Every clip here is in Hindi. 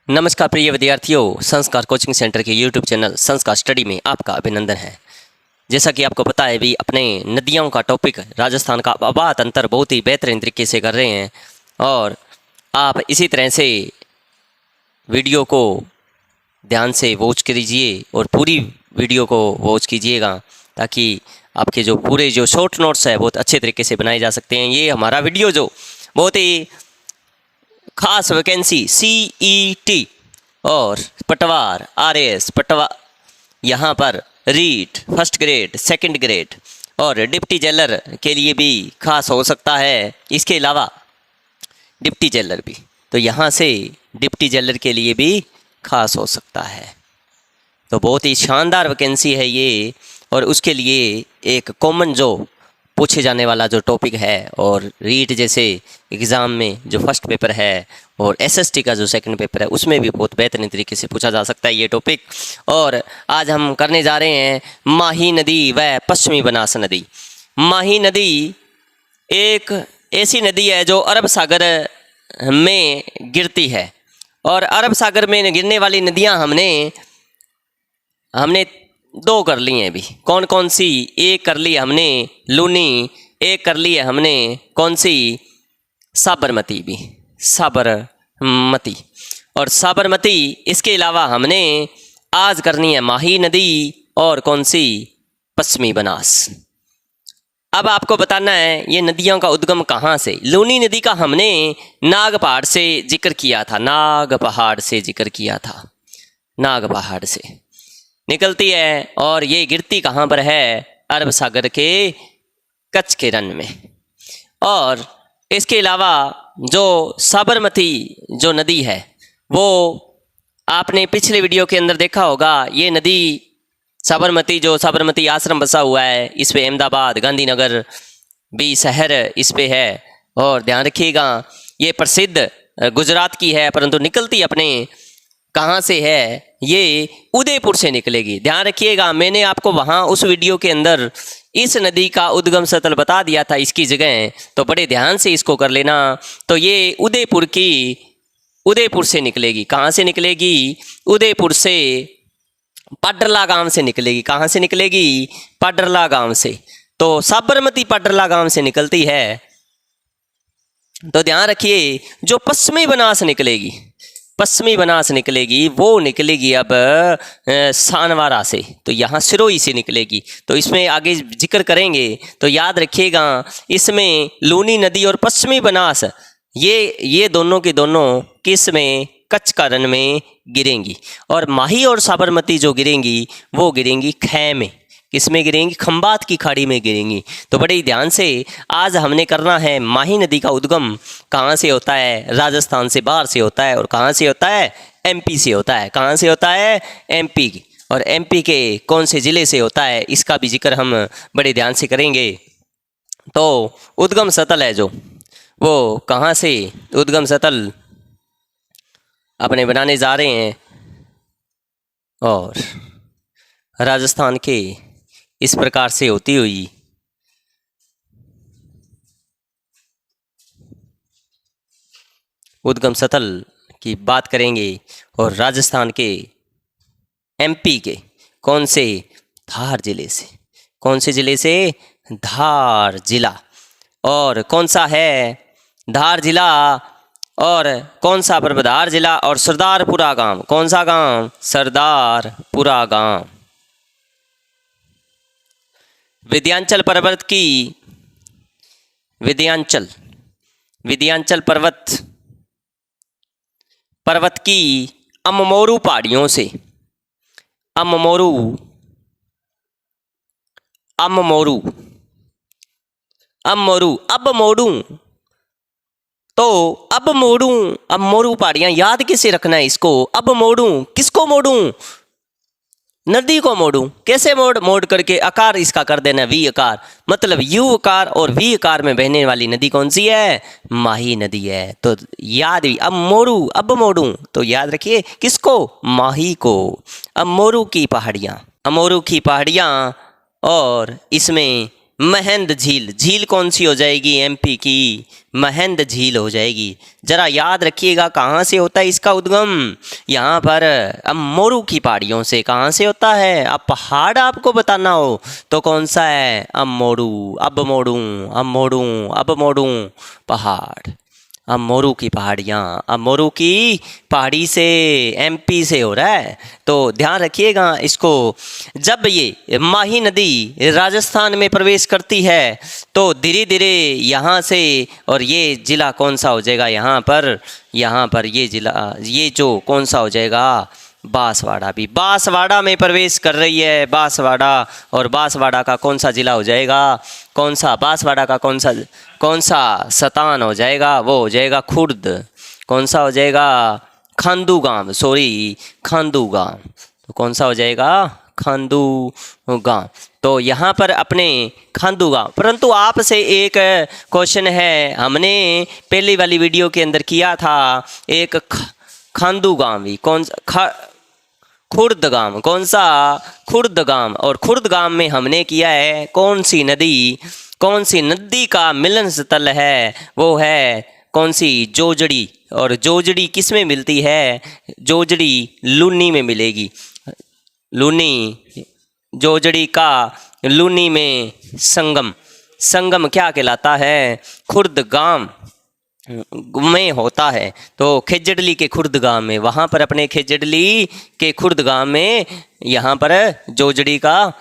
नमस्कार प्रिय विद्यार्थियों, संस्कार कोचिंग सेंटर के यूट्यूब चैनल संस्कार स्टडी में आपका अभिनंदन है। जैसा कि आपको पता है भी अपने नदियों का टॉपिक राजस्थान का आबा तंत्र बहुत ही बेहतरीन तरीके से कर रहे हैं और आप इसी तरह से वीडियो को ध्यान से वॉच कीजिए और पूरी वीडियो को वॉच कीजिएगा ताकि आपके जो पूरे जो शॉर्ट नोट्स है बहुत अच्छे तरीके से बनाए जा सकते हैं। ये हमारा वीडियो जो बहुत ही खास वैकेंसी CET और पटवार RAS पटवार यहाँ पर REET first grade second grade और डिप्टी जेलर के लिए भी खास हो सकता है। इसके अलावा डिप्टी जेलर भी, तो यहाँ से डिप्टी जेलर के लिए भी खास हो सकता है। तो बहुत ही शानदार वैकेंसी है ये और उसके लिए एक कॉमन जो पूछे जाने वाला जो टॉपिक है और रीट जैसे एग्ज़ाम में जो फर्स्ट पेपर है और SST का जो सेकंड पेपर है उसमें भी बहुत बेहतरीन तरीके से पूछा जा सकता है ये टॉपिक। और आज हम करने जा रहे हैं माही नदी व पश्चिमी बनास नदी। माही नदी एक ऐसी नदी है जो अरब सागर में गिरती है और अरब सागर में गिरने वाली नदियां हमने दो कर ली हैं अभी। कौन कौन सी? एक कर ली हमने लूनी, एक कर ली है हमने कौन सी? साबरमती भी, साबरमती और साबरमती। इसके अलावा हमने आज करनी है माही नदी और कौन सी? पश्चिमी बनास। अब आपको बताना है ये नदियों का उद्गम कहाँ से। लूनी नदी का हमने नाग पहाड़ से जिक्र किया था, नाग पहाड़ से जिक्र किया था, नाग पहाड़ से निकलती है और ये गिरती कहाँ पर है? अरब सागर के कच्छ के रन में। और इसके अलावा जो साबरमती जो नदी है वो आपने पिछले वीडियो के अंदर देखा होगा। ये नदी साबरमती जो साबरमती आश्रम बसा हुआ है इस पे अहमदाबाद गांधीनगर भी शहर इस पे है। और ध्यान रखिएगा ये प्रसिद्ध गुजरात की है परंतु निकलती अपने कहाँ से है? ये उदयपुर से निकलेगी। ध्यान रखिएगा मैंने आपको वहाँ उस वीडियो के अंदर इस नदी का उद्गम स्थल बता दिया था इसकी जगह, तो बड़े ध्यान से इसको कर लेना। तो ये उदयपुर से निकलेगी। कहाँ से निकलेगी? उदयपुर से पाडरला गांव से निकलेगी। कहाँ से निकलेगी? पाडरला गांव से। तो साबरमती पाडरला गांव से निकलती है। तो ध्यान रखिए जो पश्चिमी बनास निकलेगी, पश्चिमी बनास निकलेगी वो निकलेगी अब सानवारा से। तो यहाँ सिरोही से निकलेगी। तो इसमें आगे जिक्र करेंगे तो याद रखिएगा इसमें लूनी नदी और पश्चिमी बनास ये दोनों की दोनों किस में? कच्छ का रन में गिरेंगी। और माही और साबरमती जो गिरेंगी वो गिरेंगी खे में। किस में गिरेंगी? खंबात की खाड़ी में गिरेंगी। तो बड़े ध्यान से आज हमने करना है माही नदी का उद्गम कहाँ से होता है? राजस्थान से बाहर से होता है। और कहाँ से होता है? MP से होता है। कहाँ से होता है? MP की। और MP के कौन से ज़िले से होता है इसका भी जिक्र हम बड़े ध्यान से करेंगे। तो उद्गम स्थल है जो वो कहाँ से उद्गम स्थल अपने बनाने जा रहे हैं और राजस्थान के इस प्रकार से होती हुई उद्गम स्थल की बात करेंगे। और राजस्थान के MP के कौन से? धार जिले से। कौन से जिले से? धार जिला। और कौन सा है? धार जिला। और कौन सा पर्व? धार जिला और सरदारपुरा गांव। कौन सा गांव? सरदारपुरा गांव। विंध्याचल पर्वत की विंध्याचल पर्वत की अममोरू पहाड़ियों से अममोरू अब मोड़ू पहाड़ियाँ याद कैसे रखना है इसको? अब मोड़ू किसको मोड़ू? नदी को मोड़ू। कैसे मोड़ करके आकार इसका कर देना V आकार, मतलब U आकार और V आकार में बहने वाली नदी कौन सी है? माही नदी है। तो याद भी अब मोड़ू तो याद रखिए किसको? माही को। अमोरू की पहाड़ियाँ और इसमें महंद झील, झील कौन सी हो जाएगी? एमपी की महंद झील हो जाएगी। जरा याद रखिएगा कहाँ से होता है इसका उद्गम? यहाँ पर अमोरू की पहाड़ियों से। कहाँ से होता है? अब पहाड़ आपको बताना हो तो कौन सा है? अमोरू, अब मोड़ू, अब मोड़ू, अब मोड़ू पहाड़। अमोरू की पहाड़ियाँ, अमोरू की पहाड़ी से, एमपी से हो रहा है। तो ध्यान रखिएगा इसको। जब ये माही नदी राजस्थान में प्रवेश करती है तो धीरे धीरे यहाँ से, और ये ज़िला कौन सा हो जाएगा यहाँ पर ये ज़िला, ये जो कौन सा हो जाएगा? बांसवाड़ा। भी बांसवाड़ा में प्रवेश कर रही है, बांसवाड़ा। और बांसवाड़ा का कौन सा ज़िला हो जाएगा? कौन सा? बांसवाड़ा का कौन सा सतान हो जाएगा? वो हो जाएगा खुर्द। कौन सा हो जाएगा? खांडूगांव, सॉरी खांडूगांव। तो कौन सा हो जाएगा? खांडूगांव। तो यहाँ पर अपने खांडूगांव। परंतु आपसे एक क्वेश्चन है, हमने पहली वाली वीडियो के अंदर किया था एक खांडूगांव भी, कौन सा? खुर्दगांव। कौन सा? खुर्दगांव। और खुर्दगांव में हमने किया है कौन सी नदी, कौन सी नदी का मिलन स्थल है? वो है कौन सी? जोजड़ी। और जोजड़ी किस में मिलती है? जोजड़ी लूनी में मिलेगी। लूनी, जोजड़ी का लूनी में संगम, संगम क्या कहलाता है? खुर्दगांव में होता है। तो खेजड़ली के खुर्दगांव में, वहाँ पर अपने खेजड़ली के खुर्दगांव में यहाँ पर जोजड़ी का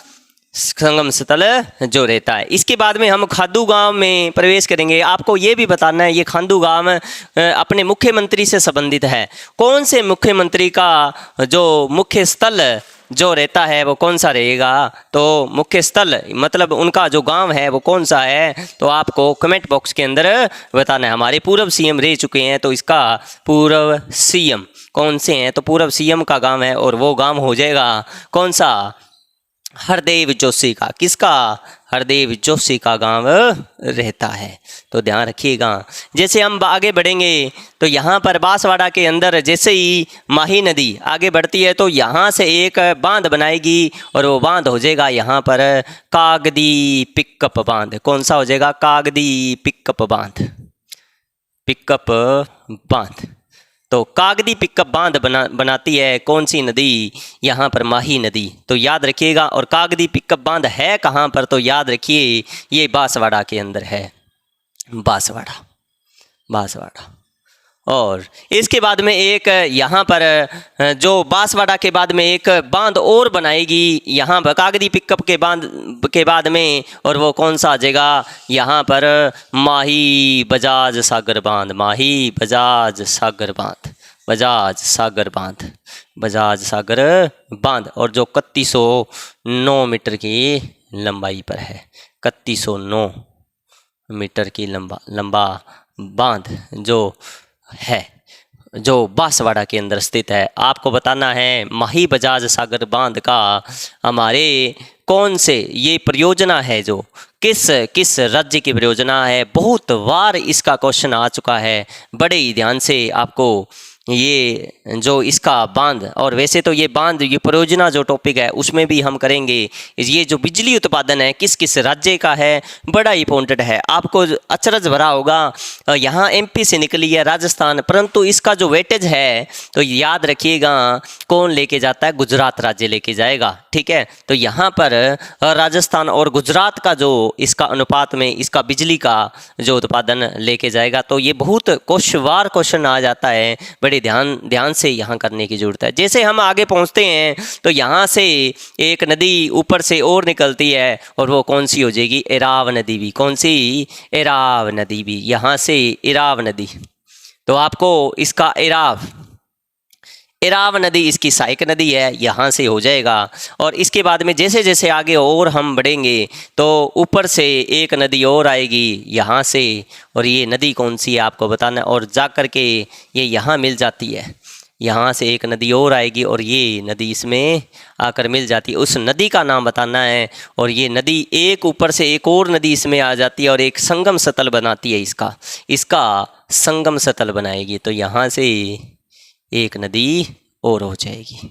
संगम स्थल जो रहता है। इसके बाद में हम खांडूगांव में प्रवेश करेंगे। आपको ये भी बताना है ये खांडूगांव अपने मुख्यमंत्री से संबंधित है। कौन से मुख्यमंत्री का जो मुख्य स्थल जो रहता है वो कौन सा रहेगा? तो मुख्य स्थल मतलब उनका जो गांव है वो कौन सा है? तो आपको कमेंट बॉक्स के अंदर बताना है। हमारे पूर्व सीएम रह चुके हैं तो इसका पूर्व सीएम कौन से हैं? तो पूर्व सीएम का गांव है, और वो गांव हो जाएगा कौन सा? हरदेव जोशी का। किसका? हरदेव जोशी का गांव रहता है। तो ध्यान रखिएगा। जैसे हम आगे बढ़ेंगे तो यहाँ पर बांसवाड़ा के अंदर जैसे ही माही नदी आगे बढ़ती है तो यहाँ से एक बांध बनाएगी, और वो बांध हो जाएगा यहाँ पर कागदी पिकअप बांध। कौन सा हो जाएगा? कागदी पिकअप बांध, पिकअप बांध। तो कागदी पिकअप बांध बनाती है कौन सी नदी? यहाँ पर माही नदी। तो याद रखिएगा। और कागदी पिकअप बांध है कहाँ पर? तो याद रखिए ये बांसवाड़ा के अंदर है, बांसवाड़ा, बांसवाड़ा। और इसके बाद में एक यहाँ पर जो बांसवाड़ा के बाद में एक बांध और बनाएगी यहाँ पर कागदी पिकअप के बांध के बाद में, और वो कौन सा आ जाएगा? यहाँ पर माही बजाज सागर बांध, माही बजाज सागर बांध, बजाज सागर बांध, बजाज सागर बांध। और जो 3109 मीटर की लंबाई पर है, 3109 मीटर की लंबा बांध जो है, जो बांसवाड़ा के अंदर स्थित है। आपको बताना है माही बजाज सागर बांध का हमारे कौन से ये परियोजना है, जो किस राज्य की परियोजना है? बहुत बार इसका क्वेश्चन आ चुका है। बड़े ही ध्यान से आपको ये जो इसका बांध, और वैसे तो ये बांध, ये परियोजना जो टॉपिक है उसमें भी हम करेंगे। ये जो बिजली उत्पादन है किस किस राज्य का है, बड़ा इंपॉर्टेंट है। आपको अचरज भरा होगा, यहाँ एमपी से निकली है राजस्थान, परंतु इसका जो वेटेज है तो याद रखिएगा कौन लेके जाता है? गुजरात राज्य लेके जाएगा। ठीक है, तो यहाँ पर राजस्थान और गुजरात का जो इसका अनुपात में इसका बिजली का जो उत्पादन लेके जाएगा। तो ये बहुत क्वेश्चन आ जाता है, बड़े ध्यान से यहाँ करने की जरूरत है। जैसे हम आगे पहुँचते हैं तो यहाँ से एक नदी ऊपर से और निकलती है, और वो कौन सी हो जाएगी? इराव नदी भी। कौन सी? इराव नदी भी। यहाँ से इराव नदी, तो आपको इसका इराव नदी इसकी सहायक नदी है, यहाँ से हो जाएगा। और इसके बाद में जैसे जैसे आगे और हम बढ़ेंगे तो ऊपर से एक नदी और आएगी यहाँ से, और ये नदी कौन सी है आपको बताना है। और जा कर के ये यहाँ मिल जाती है, यहाँ से एक नदी और आएगी और ये नदी इसमें आकर मिल जाती है। उस नदी का नाम बताना है, और ये नदी एक ऊपर से एक और नदी इसमें आ जाती है और एक संगम स्थल बनाती है। इसका संगम स्थल बनाएगी। तो यहाँ से एक नदी और हो जाएगी।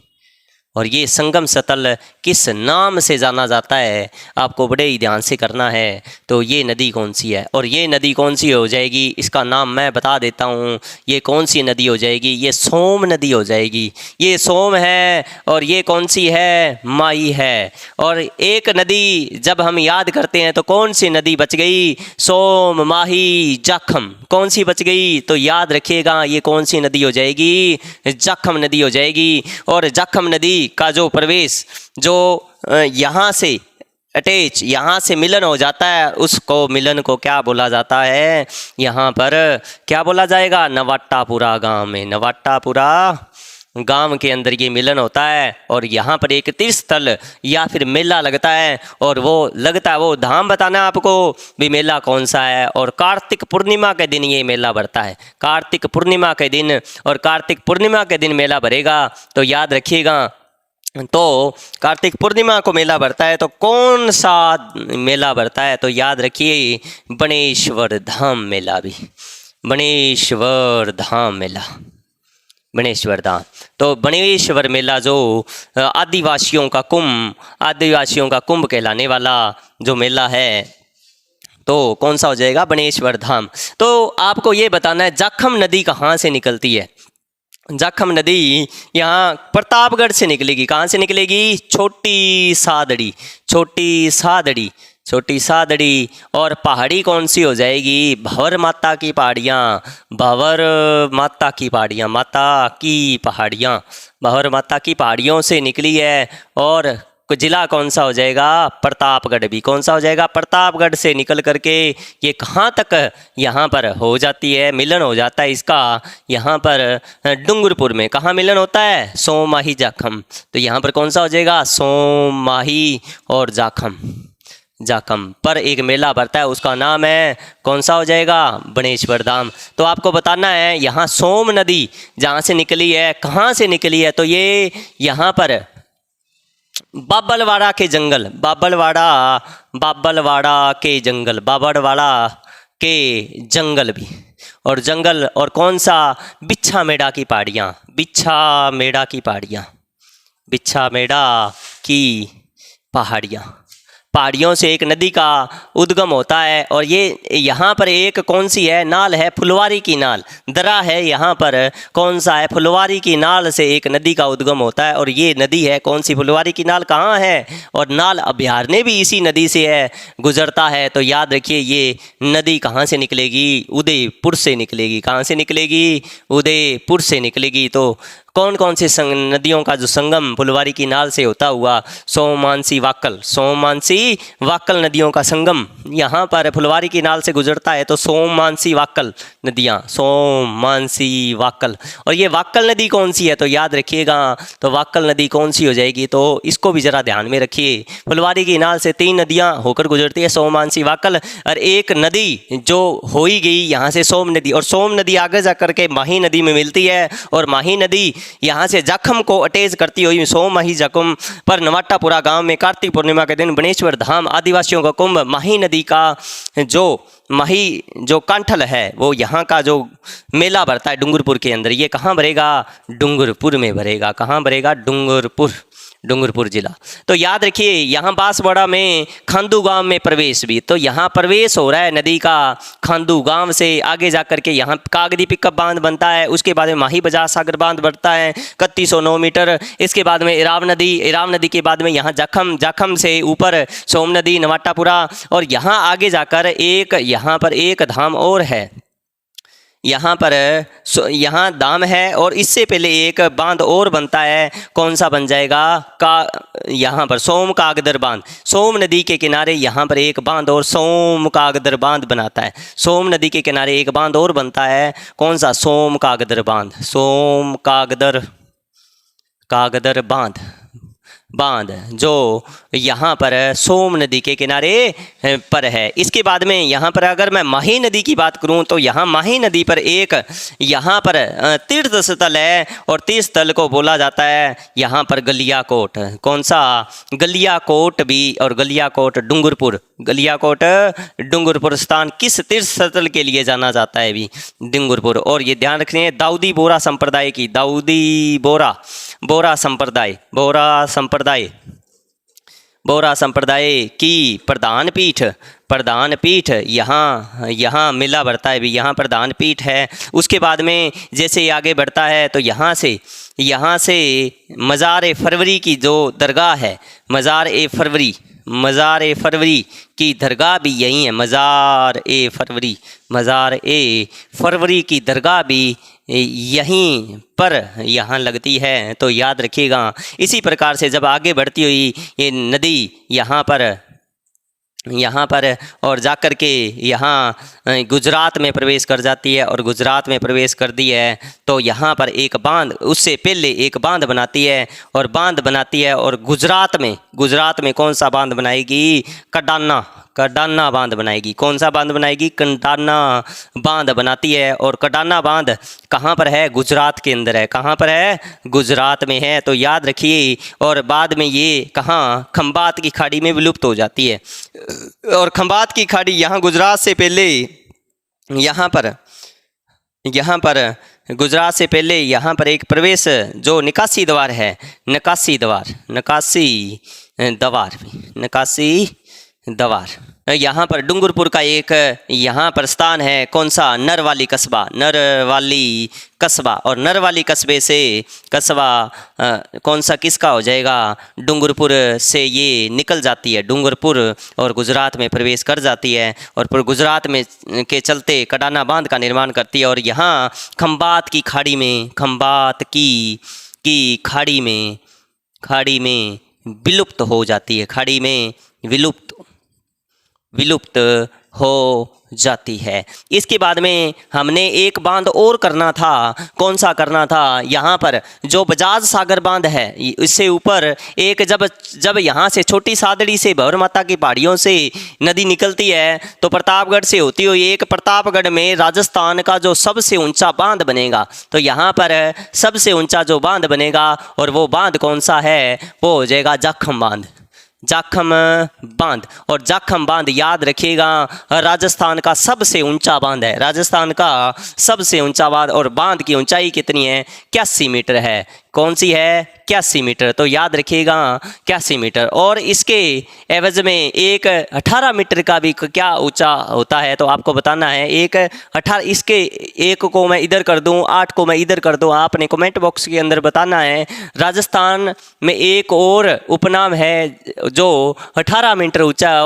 और ये संगम स्थल किस नाम से जाना जाता है, आपको बड़े ही ध्यान से करना है। तो ये नदी कौन सी है और ये नदी कौन सी हो जाएगी, इसका नाम मैं बता देता हूँ। ये कौन सी नदी हो जाएगी, ये सोम नदी हो जाएगी। ये सोम है और ये कौन सी है, माही है। और एक नदी जब हम याद करते हैं तो कौन सी नदी बच गई, सोम, माही, जाखम, कौन सी बच गई, तो याद रखिएगा ये कौन सी नदी हो जाएगी, जाखम नदी हो जाएगी। और जाखम नदी का जो प्रवेश, जो यहाँ से अटैच, यहाँ से मिलन हो जाता है, उसको मिलन को क्या बोला जाता है, यहाँ पर क्या बोला जाएगा, नवाट्टापुरा गांव में, नवाट्टापुरा गांव के अंदर ये मिलन होता है। और यहाँ पर एक तीर्थ स्थल या फिर मेला लगता है, और वो लगता है, वो धाम बताना है आपको भी मेला कौन सा है। और कार्तिक पूर्णिमा के दिन ये मेला भरता है, कार्तिक पूर्णिमा के दिन। और कार्तिक पूर्णिमा के दिन मेला भरेगा, तो याद रखिएगा, तो कार्तिक पूर्णिमा को मेला भरता है, तो कौन सा मेला भरता है, तो याद रखिए बनेश्वर धाम मेला भी, बनेश्वर धाम मेला, बनेश्वर धाम। तो बनेश्वर मेला जो आदिवासियों का कुंभ कहलाने वाला जो मेला है, तो कौन सा हो जाएगा, बनेश्वर धाम। तो आपको ये बताना है जाखम नदी कहाँ से निकलती है। जाखम नदी यहाँ प्रतापगढ़ से निकलेगी। कहाँ से निकलेगी, छोटी सादड़ी, छोटी सादड़ी, छोटी सादड़ी। और पहाड़ी कौन सी हो जाएगी, भंवर माता की पहाड़ियाँ, भंवर माता की पहाड़ियाँ, माता की पहाड़ियाँ, भंवर माता की पहाड़ियों से निकली है। और जिला कौन सा हो जाएगा, प्रतापगढ़ भी। कौन सा हो जाएगा, प्रतापगढ़ से निकल करके ये कहाँ तक यहाँ पर हो जाती है, मिलन हो जाता है इसका यहाँ पर डूंगरपुर में। कहाँ मिलन होता है, सोम, माही, जाखम। तो यहाँ पर कौन सा हो जाएगा, सोम, माही और जाखम, जाखम पर एक मेला भरता है, उसका नाम है कौन सा हो जाएगा, बनेश्वर धाम। तो आपको बताना है यहाँ सोम नदी जहाँ से निकली है, कहाँ से निकली है, तो ये यहाँ पर बाबलवाड़ा के जंगल, बाबलवाड़ा के जंगल, बाबलवाड़ा के जंगल भी। और जंगल और कौन सा, बिच्छा मेड़ा की पहाड़ियाँ, बिच्छा मेड़ा की पहाड़ियाँ, बिच्छा मेड़ा की पहाड़ियाँ। पहाड़ियों से एक नदी का उद्गम होता है। और ये यहाँ पर एक कौन सी है, नाल है, फुलवारी की नाल, दरा है यहाँ पर, कौन सा है, फुलवारी की नाल से एक नदी का उद्गम होता है। और ये नदी है कौन सी, फुलवारी की नाल कहाँ है, और नाल अभयारण्य भी इसी नदी से है, गुजरता है। तो याद रखिए ये नदी कहाँ से निकलेगी, उदयपुर से निकलेगी। कहाँ से निकलेगी, उदयपुर से निकलेगी। तो कौन कौन से नदियों का जो संगम फुलवारी की नाल से होता हुआ, सोममांसी वाक्कल, सोममांसी वाक्कल नदियों का संगम यहाँ पर फुलवारी की नाल से गुजरता है। तो सोममांसी वाक्कल नदियाँ, सोममांसी वाक्कल। और ये वाक्कल नदी कौन सी है, तो याद रखिएगा, तो वाक्कल नदी कौन सी हो जाएगी, तो इसको भी ज़रा ध्यान में रखिए। फुलवारी की नाल से 3 नदियाँ होकर गुजरती है, सोममांसी वाक्कल, और एक नदी जो हो ही गई यहाँ से सोम नदी। और सोम नदी आगे जा करके माही नदी में मिलती है, और माही नदी यहाँ से जाखम को अटैच करती हुई सोम, माही, जाखम पर नवाट्टापुरा गांव में कार्तिक पूर्णिमा के दिन बनेश्वर धाम आदिवासियों का कुंभ, माही नदी का जो माही जो कांठल है, वो यहाँ का जो मेला भरता है डूंगरपुर के अंदर, ये कहाँ भरेगा, डूंगरपुर में भरेगा। कहाँ भरेगा, डूंगरपुर जिला। तो याद रखिए यहाँ बांसवाड़ा में खांदू गांव में प्रवेश भी, तो यहाँ प्रवेश हो रहा है नदी का खांदू गांव से। आगे जा कर के यहाँ कागदी पिकअप बांध बनता है, उसके बाद में माही बजार सागर बांध बढ़ता है 3109 मीटर। इसके बाद में इराव नदी के बाद में यहाँ जाखम से ऊपर सोम नदी, नवाट्टापुरा। और यहाँ आगे जाकर यहाँ पर एक धाम और है, यहाँ पर यहाँ धाम है, और इससे पहले एक बांध और बनता है। कौन सा बन जाएगा, यहाँ पर सोम कागदर बांध, सोम नदी के किनारे यहाँ पर एक बांध और सोम कागदर बांध बनाता है। सोम नदी के किनारे एक बांध और बनता है, कौन सा, सोम कागदर बांध, सोम कागदर बांध जो यहाँ पर सोम नदी के किनारे पर है। इसके बाद में यहाँ पर अगर मैं माही नदी की बात करूँ, तो यहाँ माही नदी पर एक यहाँ पर तीर्थ स्थल है, और तीर्थ स्थल को बोला जाता है यहाँ पर गलियाकोट। कौन सा, गलियाकोट भी, और गलियाकोट डूंगरपुर स्थान किस तीर्थ स्थल के लिए जाना जाता है भी, डूंगरपुर। और ये ध्यान रखने दाऊदी बोरा संप्रदाय की, दाऊदी बोरा बोहरा संप्रदाय, बोहरा संप्रदाय की प्रधान पीठ यहाँ मिला बढ़ता है भी, यहाँ प्रधान पीठ है। उसके बाद में जैसे आगे बढ़ता है तो यहाँ से मज़ार फरवरी की जो दरगाह है, मज़ार ए फरवरी की दरगाह भी यहीं है। मज़ार ए फरवरी की दरगाह भी यहीं पर यहाँ लगती है, तो याद रखिएगा। इसी प्रकार से जब आगे बढ़ती हुई ये नदी यहाँ पर और जाकर के यहाँ गुजरात में प्रवेश कर जाती है, और गुजरात में प्रवेश कर दी है तो यहाँ पर एक बांध, उससे पहले एक बांध बनाती है और गुजरात में कौन सा बांध बनाएगी? कडाना बांध बनाएगी। कौन सा बांध बनाएगी? कडाना बांध बनाती है। और कडाना बांध कहाँ पर है? गुजरात के अंदर है। कहाँ पर है? गुजरात में है, तो याद रखिए। और बाद में ये कहाँ? खंबात की खाड़ी में विलुप्त हो जाती है। और खंबात की खाड़ी यहाँ गुजरात से पहले यहाँ पर गुजरात से पहले यहाँ पर एक प्रवेश जो निकासी द्वार यहाँ पर डूंगरपुर का एक यहाँ पर स्थान है। कौन सा? नरवाली कस्बा। और नरवाली कस्बे से कौन सा किसका हो जाएगा? डूंगरपुर से ये निकल जाती है, डूंगरपुर, और गुजरात में प्रवेश कर जाती है। और फिर गुजरात में के चलते कडाना बांध का निर्माण करती है, और यहाँ खंबात की खाड़ी में विलुप्त हो जाती है। खाड़ी में विलुप्त हो जाती है। इसके बाद में हमने एक बांध और करना था। कौन सा करना था? यहाँ पर जो बजाज सागर बांध है, इससे ऊपर एक जब यहाँ से छोटी सादड़ी से भंवर माता की पहाड़ियों से नदी निकलती है तो प्रतापगढ़ से होती हुई एक प्रतापगढ़ में राजस्थान का जो सबसे ऊंचा बांध बनेगा, तो यहाँ पर सबसे ऊंचा जो बांध बनेगा, और वो बांध कौन सा है? वो हो जाएगा जाखम बांध। और जाखम बांध याद रखिएगा राजस्थान का सबसे ऊंचा बांध है, राजस्थान का सबसे ऊंचा बांध। और बांध की ऊंचाई कितनी है? 81 मीटर है। कौन सी है? 81 मीटर। तो याद रखिएगा 81 मीटर। और इसके एवज में एक 18 मीटर का भी क्या ऊंचा होता है, तो आपको बताना है। एक 18, इसके एक को मैं इधर कर दूं, 8 को मैं इधर कर दूं, आपने कमेंट बॉक्स के अंदर बताना है। राजस्थान में एक और उपनाम है जो 18 मीटर ऊंचा है,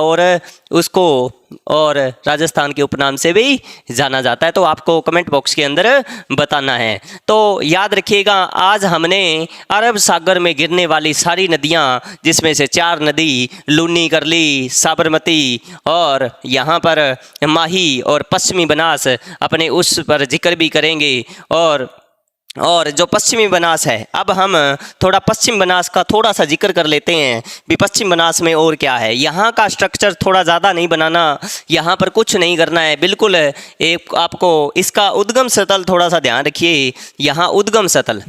और राजस्थान के उपनाम से भी जाना जाता है, तो आपको कमेंट बॉक्स के अंदर बताना है। तो याद रखिएगा आज हमने अरब सागर में गिरने वाली सारी नदियां, जिसमें से 4 नदी लूनी, करली, साबरमती और यहाँ पर माही और पश्चिमी बनास, अपने उस पर जिक्र भी करेंगे। और जो पश्चिमी बनास है, अब हम थोड़ा पश्चिम बनास का थोड़ा सा जिक्र कर लेते हैं भी पश्चिम बनास में और क्या है। यहाँ का स्ट्रक्चर थोड़ा ज़्यादा नहीं बनाना, यहाँ पर कुछ नहीं करना है, बिल्कुल एक आपको इसका उद्गम स्थल थोड़ा सा ध्यान रखिए। यहाँ उद्गम स्थल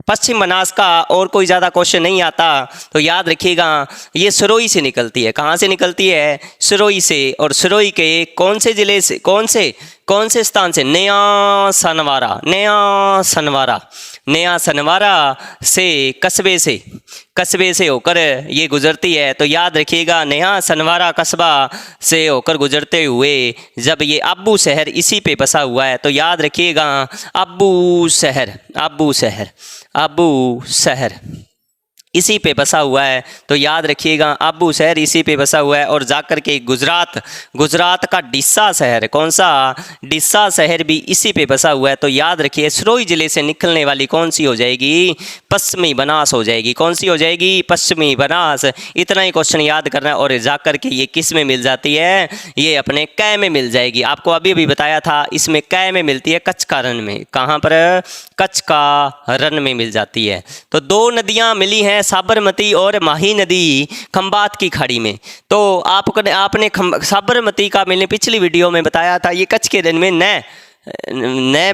पश्चिम बनास का और कोई ज़्यादा क्वेश्चन नहीं आता, तो याद रखिएगा ये सिरोही से निकलती है। कहाँ से निकलती है? सिरोही से। और सिरोही के कौन से ज़िले से, कौन से स्थान से? नया सनवारा से कस्बे से होकर ये गुजरती है। तो याद रखिएगा नया सनवारा कस्बा से होकर गुजरते हुए जब ये अब्बू शहर इसी पे बसा हुआ है, तो याद रखिएगा अब्बू शहर इसी पे बसा हुआ है। तो याद रखिएगा अब्बू शहर इसी पे बसा हुआ है। और जाकर के गुजरात का डिस्सा शहर, कौन सा? डिस्सा शहर भी इसी पे बसा हुआ है। तो याद रखिए सिरोही जिले से निकलने वाली कौन सी हो जाएगी? पश्चिमी बनास हो जाएगी। कौन सी हो जाएगी? पश्चिमी बनास। इतना ही क्वेश्चन याद करना है। और जाकर के ये किस में मिल जाती है? ये अपने कै में मिल जाएगी। आपको अभी भी बताया था, इसमें कै में मिलती है, कच्छ का रण में। कहाँ पर? कच्छ का रण में मिल जाती है। तो 2 नदियाँ मिली हैं, साबरमती और माही नदी, खंबात की खाड़ी में। तो आपने साबरमती का मैंने पिछली वीडियो में बताया था, ये कच्छ के रण में न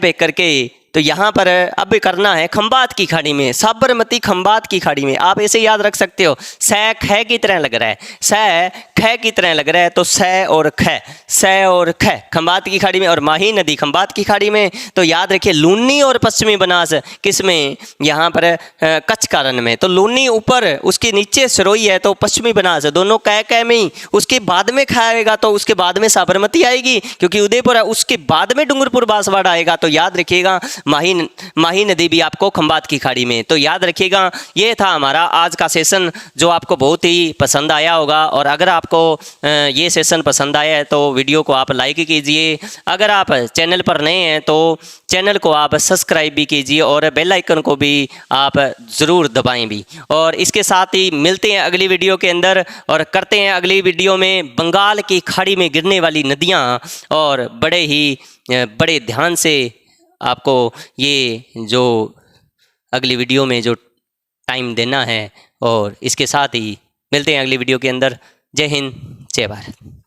बह करके, तो यहाँ पर अब करना है खंबात की खाड़ी में, साबरमती खंबात की खाड़ी में। आप ऐसे याद रख सकते हो, सै ख की तरह लग रहा है, सै ख की तरह लग रहा है, तो स और ख खंबात की खाड़ी में, और माही नदी खंबात की खाड़ी में। तो याद रखिए लूनी और पश्चिमी बनास किस में, यहाँ पर कच्छ का रण में। तो लूनी ऊपर, उसके नीचे सरोई है, तो पश्चिमी बनास दोनों कै में ही। उसके बाद में खाएगा तो उसके बाद में साबरमती आएगी, क्योंकि उदयपुर है, उसके बाद में डूंगरपुर बांसवाड़ा आएगा। तो याद रखिएगा माही नदी भी आपको खंबात की खाड़ी में। तो याद रखिएगा ये था हमारा आज का सेशन, जो आपको बहुत ही पसंद आया होगा। और अगर आपको ये सेशन पसंद आया है तो वीडियो को आप लाइक कीजिए। अगर आप चैनल पर नए हैं तो चैनल को आप सब्सक्राइब भी कीजिए और बेल आइकन को भी आप ज़रूर दबाएं भी। और इसके साथ ही मिलते हैं अगली वीडियो के अंदर, और करते हैं अगली वीडियो में बंगाल की खाड़ी में गिरने वाली नदियां, और बड़े ध्यान से आपको ये जो अगली वीडियो में जो टाइम देना है। और इसके साथ ही मिलते हैं अगली वीडियो के अंदर। जय हिंद, जय भारत।